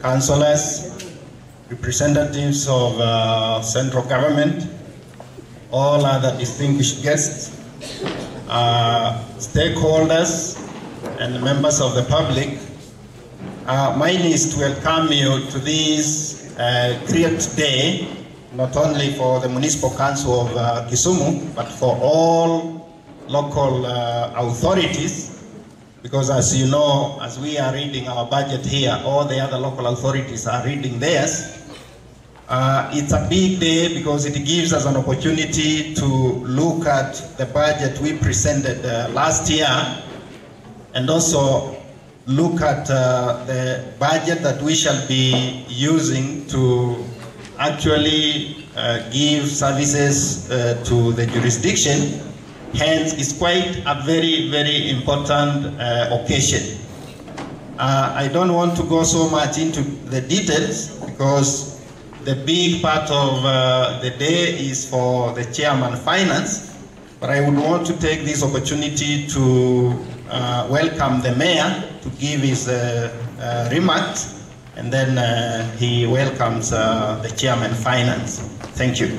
councillors, representatives of central government, all other distinguished guests, stakeholders, and members of the public. Mine is to welcome you to this great day, not only for the Municipal Council of Kisumu, but for all local authorities, because as you know, as we are reading our budget here, all the other local authorities are reading theirs. It's a big day because it gives us an opportunity to look at the budget we presented last year, and also look at the budget that we shall be using to actually give services to the jurisdiction. Hence, it's quite a very, very important occasion. I don't want to go so much into the details because the big part of the day is for the Chairman Finance, but I would want to take this opportunity to welcome the Mayor to give his remarks, and then he welcomes the Chairman Finance. Thank you.